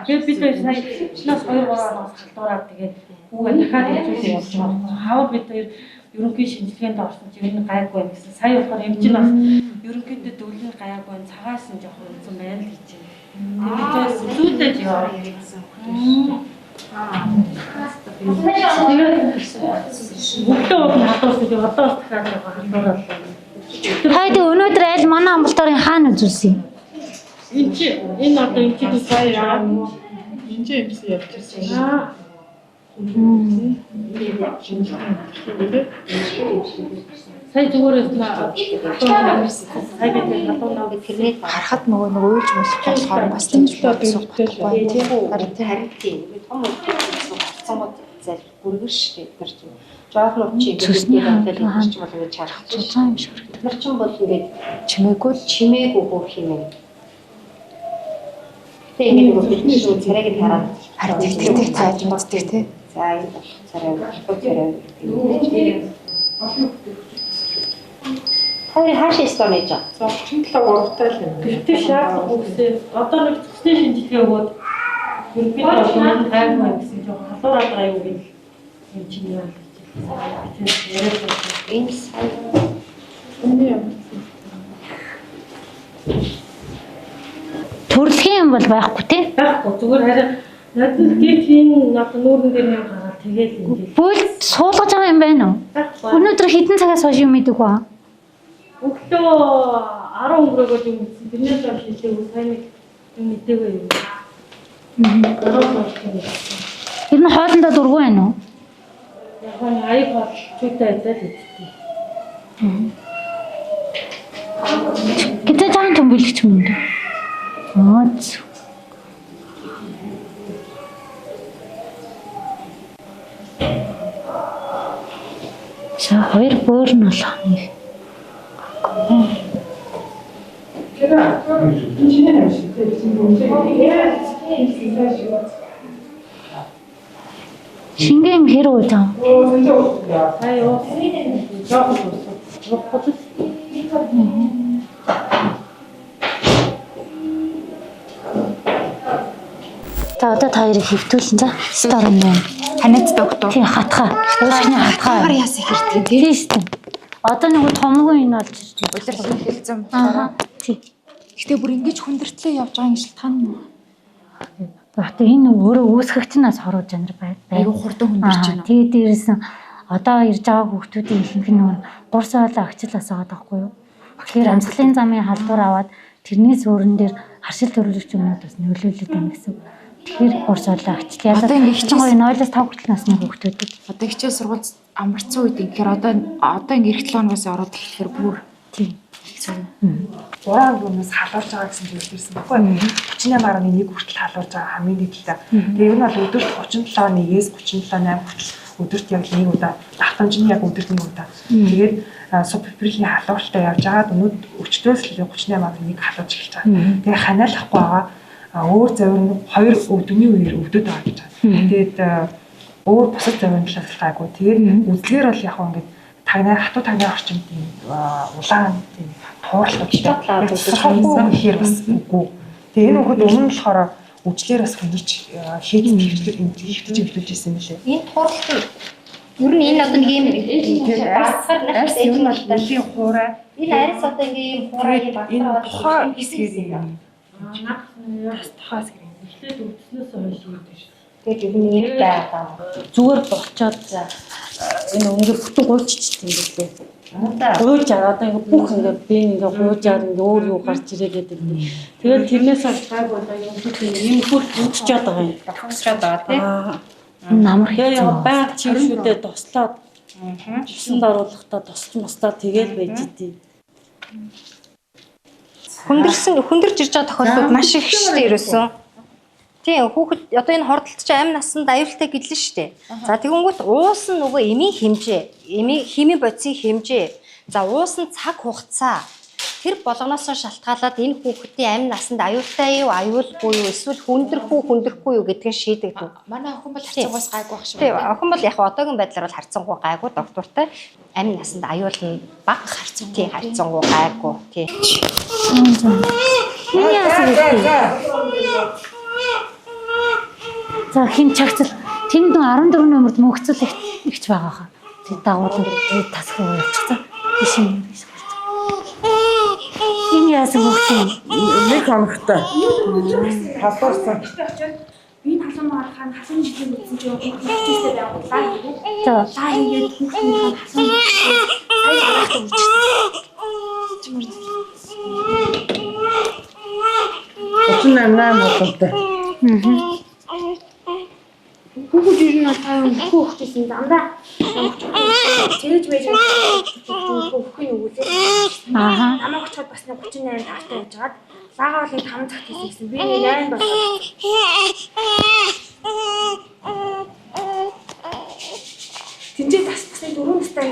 Тэгээд бид сая чинаас 2 3 хоног халдуураад тэгээд хүүгээ дахиад үзүүлээ явуулсан. Хавар бид ерөнхий шинжилгээнд орсон чи ер нь гайгүй байх гэсэн. Сая болохоор эмчил бас ерөнхийдөө дөлний гайгүй байна. Цагаас нь жоохон үзэн байна л гэж байна. Тэгээд зүудэж яваа гэсэн. Бүгдөө хадуурсан чи одоо дахиад халдуураад. Хайд өнөөдөр аль манай амбулаторын хаана үзүүлсэн? Энэ одоо энэ чи сая Энд юмсан явж ирсэн. Сая зүгээр сая бид хатуунаа тэрний Харахад нөгөө уйлж болох болохоор бас тийм болохгүй тийм үү? харин тийм. Том болсон гот зал бүргэж тэр чинь. Жохон учи ингээд болоод ч бол ингээд чарах чинь юм шиг. тэр чинь бол ингээд Чимээгүй хөөх юм. Тэгээ ингээд нөгөө чинь царайг нь хараад харин тэгтээ тааж мэддэг тий. за энэ царай. Хоёр хаашаа стонэж байгаа. Зовчин талаа 3 тал юм. Гэхдээ шаардлага үгсээ одоо нэг зөвхөн шинжилгээ өгөөд ерөнхийдөө бол гайгүй гэсэн жоохон халуураад байгаа юу гэж юм чинь яа гэж яриад байна. Энэ сая Төрөлхийн юм бол байхгүй тий. Байхгүй зүгээр харин надад гинтийн надад нүүрэн дээр юм гараад тэгээд ингэж Бүлд суулгаж байгаа юм байна уу? Өнөөдөр хэдэн цагаас хойш юм идэг ба? өглөө 10 өнгөрөөгөө юм гэсэн. Тэрнээс хойш хэлээгүй сайн нэг юм мэдээгүй юм. Ер нь хоолндоо дургүй байна уу? Яг нь аяг болчтой байдал үстэй. Гэтэ жаахан том бүлэгч юм даа. За хоёр бөөр нь болох нэг. Шингэн хэр удаан? За одоо та хоёрыг хэвтүүлэн за. Сторон байна. Ханиад доктор. Тийм хатгаа. Өөрсний хатгаа. Яас их ирдэг тийм. Тийм шүү дээ. Одоо нэг томгүй энэ болж ирж байна. Улирлын хэлцэн. Аа. Тийм. Гэтэ бүр ингэж хүндрэлтэй явж байгаа юм шилтгаан нь. Одоо энэ өөрөө үүсгэгчнээс хоруу жанр байна. Айгу хурдан хүндэрч байна. Тэгээд дээрээс нь одоо ирж байгаа хүүхдүүдийн ихэнх нь нөгөө 3 сарын агчлаас байгаа байхгүй юу? Тэгэхээр амсгалын замын халдвар аваад тэрнээс өөрөн дээр харшил төрөлөгч юмнууд бас нөлөөлөд байна гэсэн. Тэгэхээр 3 сарын агчл ялаад ингэ хичээн гоё 0-5 хүртэл насны хүүхдүүдэд Одоо хичээл сургууль амарцсан үед ингээр одоо ингэ эх 7 оноос ороод ирэхээр бүр тийм. 6 өнгөөс халуурж байгаа гэсэн зүйл ирсэн баггүй. 38.1 хүртэл халуурж байгаа хамгийн дээдтэй. Тэгээ энэ бол өдөрт 37.1-ээс 37.8 хүртэл өдөрт яг нэг удаа давтамжны яг өдөрт нэг удаа. Тэгээд субфибрилийн халууртай явж байгаа өнөд өчтөөс л 38.1 халуурж эхэлж байгаа. Тэгээ ханиалахгүй байгаа өөр завир нь 2 өдний үеэр өвдөд байгаа гэж байна. Тэгээд өөр бусад завирын талаас гайгүй. Тэгээд үзлэгээр бол яг ингээд хатуу тагнаа орчимд тийм улаан тийм тууралтай гэхээр бас үгүй. Тэгээ энэ хүүхэд өмнө нь болохоор үжлэр бас хөнийч хийдэн хөвтөж хөвтөж ирсэн юм лээ. Энэ тууралтай ер нь энэ одоо нэг юм багсаар арьс ер нь бол нэлийн хуурай. энэ арьс одоо ингээ юм хуурай энэ тухай хэсгээр юм. Тухайс гэр юм. Эхлээд өвдснөөс хойш үүдэг шүү. тэгээд ер нь энэ байгаа. Зүгээр болчоод энэ өндөр бүтэн гуйччихсан юм билээ. Гуйж аваад одоо ингээ бүх ингээ би ингээ гуйжаар ингээ өөр юу гарч ирээ гэдэг. Тэгээд тэрнээс болж гайгүй одоо юм юм хөл өвччихэд байгаа юм. Төгсрээд байгаа тийм. Намар яа баг чи шүдээ тослоод чисэн оруулахдаа тосч мостаа тэгэл байж идэв. Хүндэрж ирж байгаа тохиолдлууд маш их шүү дээ ерөөсөн. Тийм хүүхэд одоо энэ хордолт чи амь насанд аюултай гэлэн шүү дээ. За тэгэнгүүт уус нь нөгөө эмийн химийн бодисын хэмжээ. За уус нь цаг хугацаа. Тэр болгоноос шалтгаалаад энэ хүүхдийн амь насанд аюултай юу, аюулгүй юу, эсвэл хүндрэхгүй юу гэдгийг шийдэгдэнэ. Манай охин бол харцангуйс гайгүй байх шүү. Тийм охин бол яг одоогийн байдлаар бол харцангуй гайгүй доктортой амь насанд аюул нь бага харцангуй гайгүй. Тийм. Миний асуу. За хин чагцал тэнд 14 номерд мөгцөл ихч байгаа хаа. Тэг дагуулсан тасах уу явчихсан. Биш юм. Энэ яасан хөгтөн Нэг хоногтой. Халуурсан. Би талан марахаа хасан жилийн үтсэн чинь хүүхдтэй байгууллаа. За Лаа ингээд хүүхдийн хасан сая гарахтаа Өчнө болтой. хүүхд ер нь таа хүүхдсэн дандаа цээж байж хүүхдийн өгүүлээ. Намайг очиход бас 38 тагтай байж гаад лагаа бол 5 цагт хийсэн. Би 8 болоо. Тинжээ тасцсан 4 настай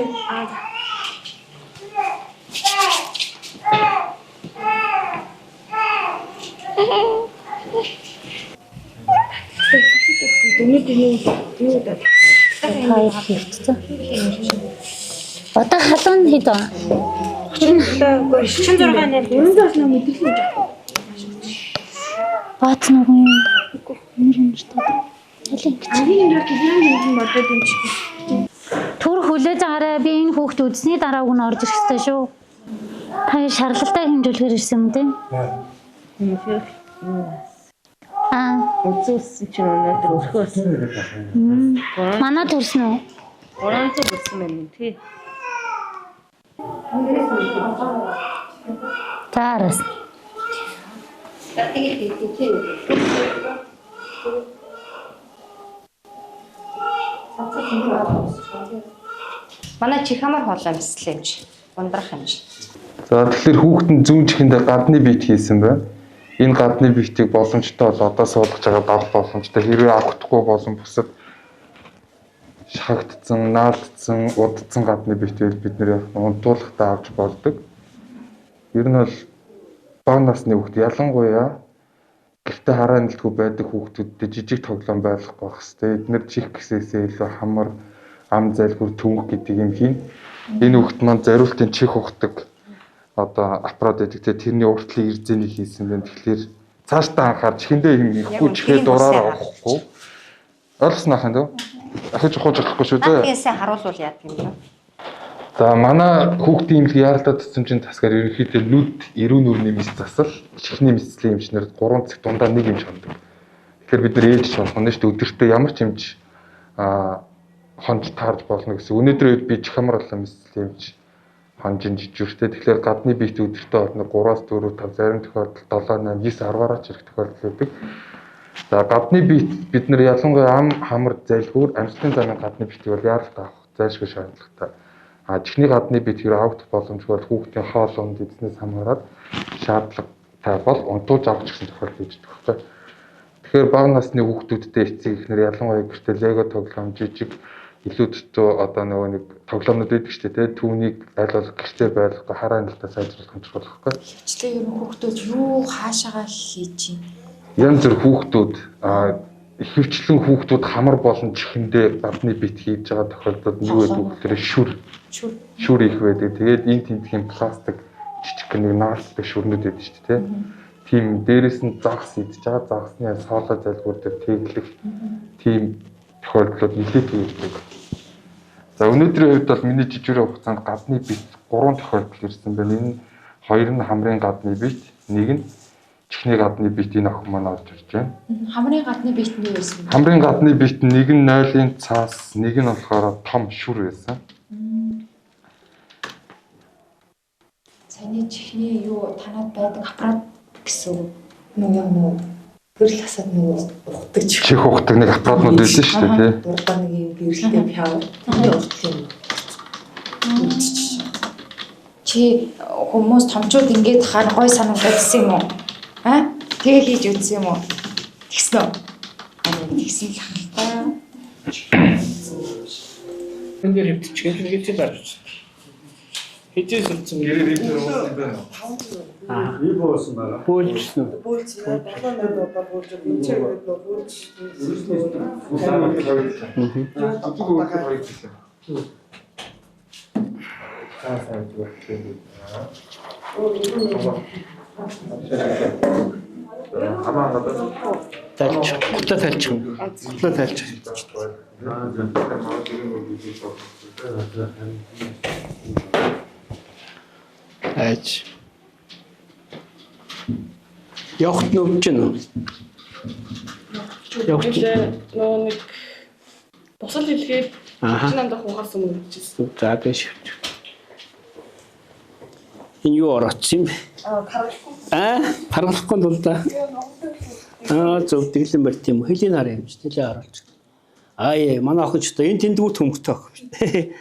хоёр хэвчсэн. Одоо халуун хэд вэ? 36-аар 400-аас нэг мэдэрлээ. Баац нэг юм. Нэрэн штат. Ангийн юм гинэн бодоод юм чи. Түр хүлээж агараа би энэ хүүхд үдсний дараа үг нь орж ирэх ёстой шүү. Та шаардлагатай хэмжүүлэхээр ирсэн юм тийм. Үзүүлсэн чинь өнөөдөр өрхөөс. Манай төрсөн үү? 300 болсон байна тий. Таарас. Манай чихамар хоолой мэслээ юм чи. Ундрах юм чи. За тэгэхээр хүүхэд нь зүүн чихэндээ гадны бит хийсэн байна. энэ гадны биетийг боломжтой бол одоо суулгаж байгаа давх боломжтой. Хэрвээ авахдаггүй болон бусад шахагдсан, наалдсан, удцсан гадны биетийг бид нэр унтуулахтаа авч болдог. Ер нь бол бага насны хүүхд ялангуяа гэртээ хараа нэлтгүй байдаг хүүхдүүдэд жижиг тоглоом байхгүй байх хэвээр. Эдгээр чих гэсээсээ илүү хамар, ам зайлгүр төвөх гэдэг юм хийн. Энэ хүүхд маань зариултын чих ухдаг одоо аппарат гэдэг те тэрний уртлын ирзэнийг хийсэн байна. Тэгэхээр цаашдаа анхаарч хиндээ юм ихгүй чихээ дураараа авахгүй. Ойлгосноо хань дөө. Ахиж ухаж болохгүй шүү дээ. Биесээ харуулвал яадаг юм бэ? За манай хүүхдийн имлэг яаралдаа тусламжийн тасгаар ерөнхийдөө нүд, эрүүн нүрийн мэс засал, чихний мэсцлийн эмчнэр 3 цаг дундаа нэг эмч хондог. Тэгэхээр бид нэр ээлж болох нь шүү дээ. Өдөртөө ямар ч эмч хонж таарж болно гэсэн. Өнөөдөр би чих хамар болон мэсцлийн эмч хонжин жижигчтэй. Тэгэхээр гадны биет өдөртөө 3-аас 4, 5 зарим тохиолдолд 7, 8, 9, 10-аарч ирэх тохиолдол байдаг. За гадны биет бид нар ялангуяа ам, хамар, зайлгүүр, амьсгалын замын гадны биетийг бол яаралтай авах зайлшгүй шаардлагатай. Чихний гадны биет хэрэг авах боломжгүй бол хүүхдийн хоол унд эзнээс хамаарат шаардлагатай бол унтуулж авах гэсэн тохиолдол үүсдэг байхгүй. Тэгэхээр бага насны хүүхдүүдтэй эцэг эхнэр ялангуяа гэртээ лего тоглоом, жижиг илүү төтөө одоо нөгөө нэг тоглоомнууд байдаг шүү дээ. Түүнийг аль болох гэртээ байлгахгүй хараа нэлтээ сайжруулах хэмжих байхгүй. Хичнээн ер нь хүүхдүүд юу хаашаагаа хийж байна? Янз бүр хүүхдүүд ихэвчлэн хүүхдүүд хамар болон чихэндээ гадны бит хийж байгаа тохиолдолд юу гэдэг вэ? Шүр их байдаг. Тэгээд энэ тентгийн пластик жижиг нэг наалддаг шүрнүүд байдаг шүү дээ. Тийм дээрэс нь загас идж байгаа загасны соолоо зайлгуур дээр тэглэх тийм тохиолдлууд нэлээд байдаг. За өнөөдрийн хувьд бол миний жижигхэн хугацаанд гадны бит 3 тохиолдол ирсэн байна. Энэ 2 нь хамрын гадны бит, 1 нь чихний гадны бит энэ охин маань орж ирж байна. Хамрын гадны бит нь юу байсан бэ? Хамрын гадны бит нэг нь 0-ын цаас, нэг нь болохоор том шүр байсан. Саяны чихний юу танад байдаг аппарат гэсэн нөгөө гэрэл хасаад нөгөө ухдаг чих ухдаг нэг аппаратнууд байсан шүү дээ тий. Дурдаа нэг юм гэрэлтэй пяв. Тэр ухдаг юм. Чи хүмүүс томчууд ингэж хаар гой санагдсан юм уу? Тэгээ хийж үзсэн юм уу? Тэгсэн үү? Тэгсэн л хальтаа. Энд дээр хөвтчихээ хийчихээ барьж. Хичээс үлдсэн юм байна. Би боосон байгаа. Бөөлжсөн. Бөөлжсөн. Долооноор одоо бөөлж энэ бөөлж. Тайлч, гутаа тайлч. Гутаа тайлч. Айч. Явахт нүгж гэнэ. Явахт нөө нэг босол хэлгээд чинамдах угаас өмнө хийжсэн. За биш. Энэ юу орооцсон юм бэ? Паргалахгүй л да. Зөв тэглэн барьт юм. Хэлийн хараа юм ч тэлээ харуулж. Манай охин ч одоо энэ тэндгүүр төмөгтэй охин шүү дээ.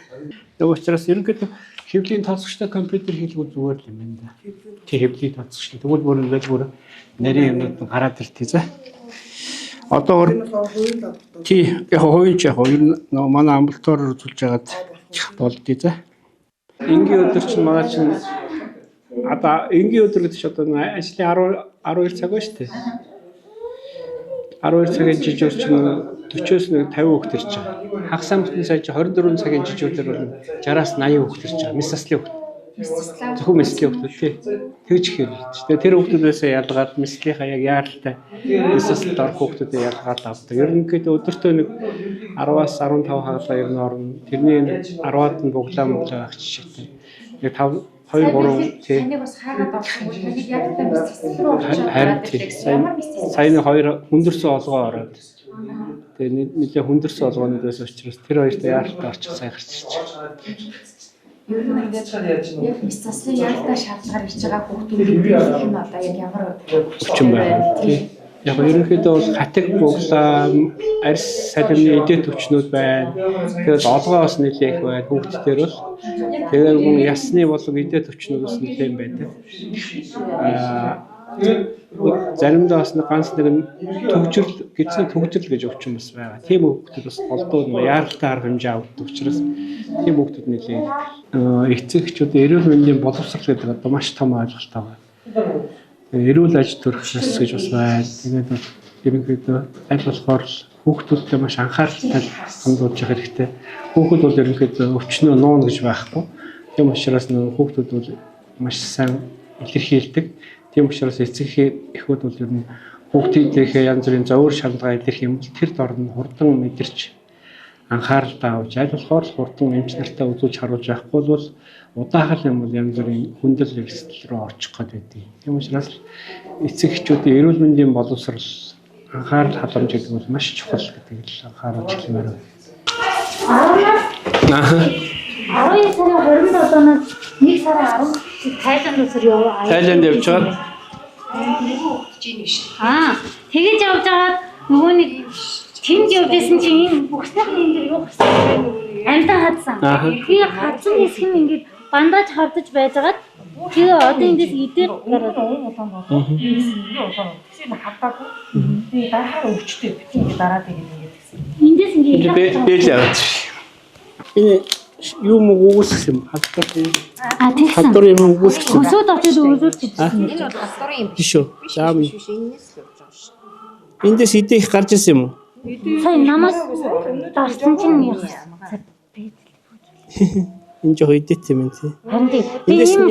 Нөгөө учраас ерөнхийдөө хэвлийн тооцогчтой компьютер хийлгүү зүгээр л юм байна да. Тэг хэвлийн тооцогчтой. Тэгвэл бүр зүгээр нарийн юмнууд нь гараад иртий за. Одоо тий яг хойч яг ер нь манай амбулатороор үзүүлж байгаад болдгий за. Энгийн өдөр чинь манай чинь одоо энгийн өдөр гэдэг чинь одоо ажлын 12 цаг ба шүү дээ. 12 цагийн жижигэр чинь 40-оос 50 хүүхэд ирж байгаа. Хагас амтны сая 24 цагийн жижигэр бол 60-аас 80 хүүхэд ирж байгаа. Мис заслын хүүхэд. Зөвхөн мислийн хүүхэд тий. Тэгж ихээр л шүү дээ. Тэр хүүхдүүдээс ялгаад мислийнхаа яг яаралтай мис заслд орох хүүхдүүдээ ялгаад авдаг. Ерөнхийдөө өдөртөө нэг 10-аас 15 хагалаа ер нь орно. Тэрний 10-аад нь буглаа авах жишээтэй. Нэг 2-3 тий. Таныг бас хайгаад авах юм бол нэг ядтай мис засал руу харин саяны 2 хүндэрсэн олгоо ороод. Тэгээ нэлээ хүндэрсэн олгоонууд байсан учраас тэр хоёртой яаралтай очих сайн гарч ирж байна. Ер нь ингээд яг мис заслын яаралтай шаардлагаар ирж байгаа хүүхдүүд нь одоо яг ямар хүчин байна тий. Яг ерөнхийдөө бол хатаг буглаа, арьс салимны эдээ төвчнүүд байна. Тэгээд олгоос нэлээ их байна хүүхдтэр бол. Тэгээд ясны болов эдээ төвчнүүдс нэлээ байдаг. Заримдаа бас ганц нэг төгжрөл гизний төгжрөл гэж өвчин бас байгаа. Тийм хүүхдүүд бас голдуу яаралтай арга хэмжээ авдаг учраас тийм хүүхдүүд нэлээд эцэгчүүд эрүүл мэндийн боловсрол гэдэг одоо маш том ойлголт байгаа. Эрүүл аж төрөх ёс гэж бас байна. Тэгээд бол ерөнхийдөө аль болохоор хүүхдүүдтэй маш анхааралтай хандуулж явах хэрэгтэй. Хүүхэд бол ерөнхийдөө өвчнөө нуун гэж байхгүй. Тийм учраас хүүхдүүд бол маш сайн илэрхийлдэг. Тийм учраас эцэг эхүүд бол ер нь хүүхдийнхээ янз бүрийн зовөр шалгаа илэрх юм бол тэр дорн хурдан мэдэрч анхаарал таавж аль болохоор хурдан эмч нартай үзүүлж харуулж явахгүй бол удаахал юм бол янз бүрийн хүндэл эрсдэл рүү орчих гээд байдаг. Тийм учраас эцэг эхчүүдийн эрүүл мэндийн боловсрол анхаарал халамж гэдэг бол маш чухал гэдэг л анхааруулж хэлмээр байна. 12 сарын 27-наас 1 сарын 10 Тайланд усэр яваа. Тайланд явж байгаа. Тэгэж явж байгаад нөгөө нэг тэнд явжсэн чинь энэ бүхсний энэ юу гэсэн амтан хадсан. Би хадсан хэсэг нь ингээд бандаж хавдаж байжгаад тэгээ одоо эндээс идээр гараад Тэгсэн хадаагүй. Би дахиад өвчтэй битгий ингээд дараад ингээд гэсэн. Эндээс ингээд бэл яваад. Энэ юу мөгөөс юм хаддаг. Хаддар юм мөгөөс. Өсөд очиж үзүүлж Энэ бол хадгарын юм биш үү? Заам. Энэс л явж байгаа шүү. Эндээс идэх гарч ирсэн юм уу? сая намаас дарсан чинь яах вэ? Энэ жоо идэт юм тий. Харин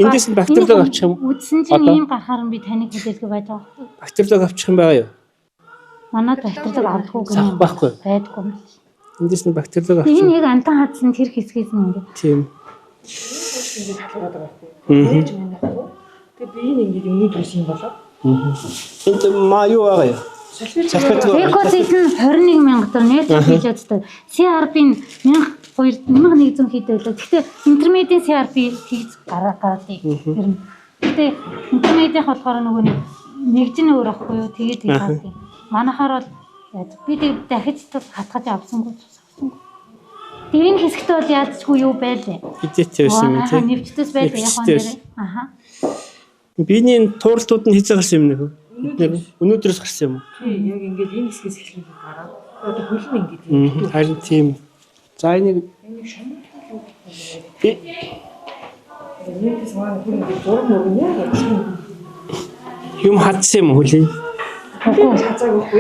эндээс нь бактериолог авчих юм. Үдсэн чинь ийм гарахаар би таныг мэдээлгүй байж байгаа байхгүй. Бактериолог авчих юм байгаа юу? Манайд бактериолог авдаггүй гэнэ. Байхгүй. Байдгүй. Эндээс нь бактериолог авчих. Энэ яг амтан хадсан тэр хэсгээс нь ингэ. Тийм. Ингээд халуулаад байгаа байхгүй. Ээж минь байхгүй. Тэгээ би энэ ингээд өнөд биш юм болоо. Энд маа юу байгаа юу? Экосит нь 21,000 тонн нэр хийж чаддаг. CRP-н 1,100 хэд байлаа. Гэхдээ интермедийн CRP хийж гараад ирнэ. Гэхдээ интермедийн болохоор нөгөө нэгжин өөр ахгүй юу? Тэгээд хийх. Манайхаар бол би дахиж хатгаж авсангүй. Тэрийн хэсэгт бол яадчгүй юу байлээ. Идэт байсан юм тий. Нэвчтэйс байлаа яг энэ. Аха. Биний тууралтууд нь хийж гарсан юм нэх үү? Өнөөдрөөс гарсан юм уу? Тий, яг ингээд энэ хэсгээс эхлээд гараад одоо хөлн ингээд. Харин тийм. За энийг Энэс маань хүн ингээд зураг мөрөн яг юм хатсан юм хөлий. Үгүй хацаагүй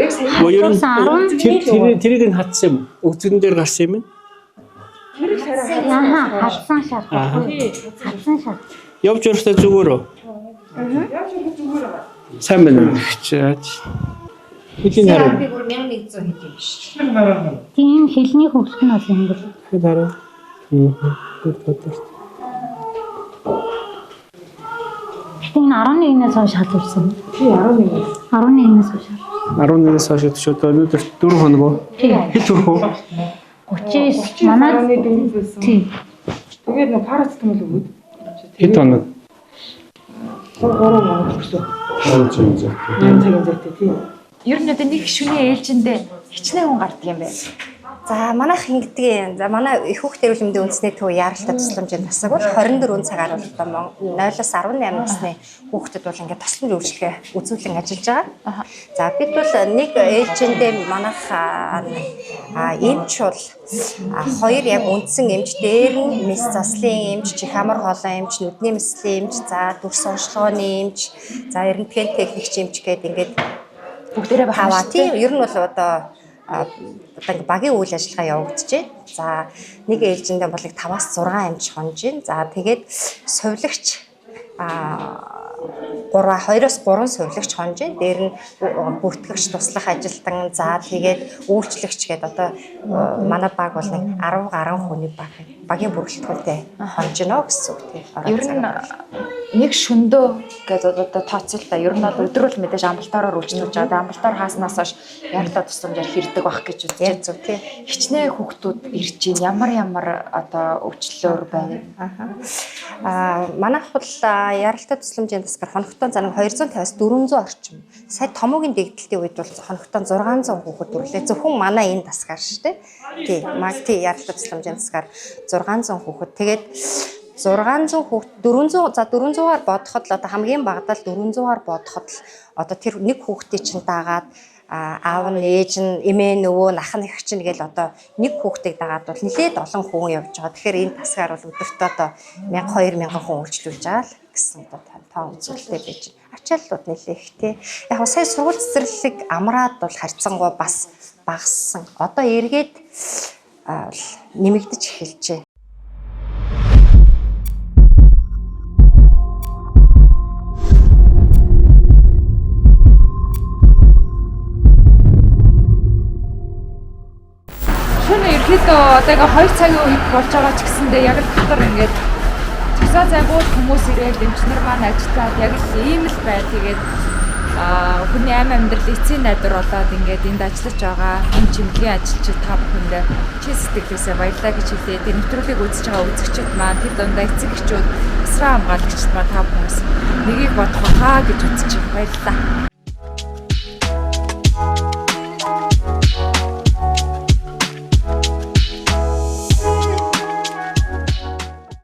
яг сайн. Тэрийг нь хатсан юм. Өгцөн дээр гарсан юм. Яха, хатсан шат. Хатсан шат. Явж өртөө зүгээр үү? Яаж ингэ зүгээр байгаа. Сайн байна. Чаач. Хэдийн хараа. Би бүр 1100 хэд юм биш. Тийм хэлний хөвлөх нь бол ингэ л. Хэд хараа. Тэгтээ 11-ээс хойш халуулсан. Тий 11. 11-ээс хойш. 11-ээс хойш шууд өнөөдөр 4 хоног. Хэд хүрэх үү? 39 манай 4 байсан. Тий. Тэгээд нэг парацетамол өгөөд. Хэд хоног? 3 хоног өгсөн. 8 цагийн зайтай тий. Ер нь одоо нэг шүний ээлжиндээ хичнээн хүн гардаг юм байна. За манайх ингэдэг. За манай их хүүхд эрүүл мэндийн үндэсний төв яаралтай тусламжийн тасаг бол 24 цагаар бол 0-18 насны хүүхдэд бол ингээд тусламж үйлчилгээ үзүүлэн ажиллаж байгаа. За бид бол нэг ээлжиндээ манайх эмч бол хоёр яг үндсэн эмч дээр нь мэс заслын эмч, чих амар хоолой эмч, нүдний мэслийн эмч, за дүрс онцлогооны эмч, за эрдэнэтгэн техникч эмч гэдэг ингээд бүгдээрээ бахаа тийм ер нь бол одоо багийн үйл ажиллагаа явагдчихэ. За нэг ээлжиндээ бол 5-6 амж хонж гин. За тэгээд сувилагч 2-3 сувилагч хонж гин. Дээр нь бүртгэгч туслах ажилтан за тэгээд үйлчлэгч гэдэг одоо манай баг бол нэг 10 гаруй хүний багийн бүрэлдэхүүнтэй хонж гинэ гэсэн үг тийм. Ер нь нэг шөндөө гэдэг одоо тооцоолтой. Ер нь бол өдрөл мэдээж амбалтаараар үйлчлүүлж байгаа. Амбалтаар хааснаас хойш яралтай тусламжаар хэрдэг байх гэж үзэж зүг тийм. Хичнээн хүүхдүүд ирж байна. Ямар одоо өвчлөөр байна. Манайх бол яралтай тусламжийн тасгаар хоногтон занаг 250-аас 400 орчим. Сая томоогийн дэгдэлтийн үед бол хоногтон 600 хүүхэд төрлөө. Зөвхөн манай энэ тасгаар шүү дээ. Тийм. Яралтай тусламжийн тасгаар 600 хүүхэд. Тэгээд 600 хүүхэд 400-аар бодоход л одоо хамгийн багадаа 400-аар бодоход л одоо тэр нэг хүүхдийг чинь дагаад аав нь ээж нь эмээ нөгөө нах нь эгч нь гэл одоо нэг хүүхдийг дагаад бол нэлээд олон хүн явж байгаа. Тэгэхээр энэ тасгаар бол өдөртөө одоо 1000-2000 хүн үйлчлүүлж байгаа л гэсэн одоо тоо үзүүлэлтэй байж байна. Ачааллууд нэлээ их тий. Яг нь сая сургууль цэцэрлэг амраад бол харьцангуй бас багассан. Одоо эргээд нэмэгдэж эхэлжээ. Ерөнхийдөө одоо ингээ 2 цагийн үед болж байгаа ч гэсэндээ яг л дотор ингээд цагсаа зайгууд хүмүүс ирээд эмчнэр маань ажиллаад яг л ийм л бай. Тэгээд хүний амьдрал эцсийн найдвар болоод ингээд энд ажиллаж байгаа энэ чимэглэгийн ажилчид та бүхэндээ чин сэтгэлээсээ баярлалаа гэж хэлээд энэ нэвтрүүлгийг үзэж байгаа үзэгчид маань тэр дундаа эцэг эхчүүд, эсрэг хамгаалагчид маань та бүхнээс нэгийг бодох хаа гэж үзэж баярлалаа.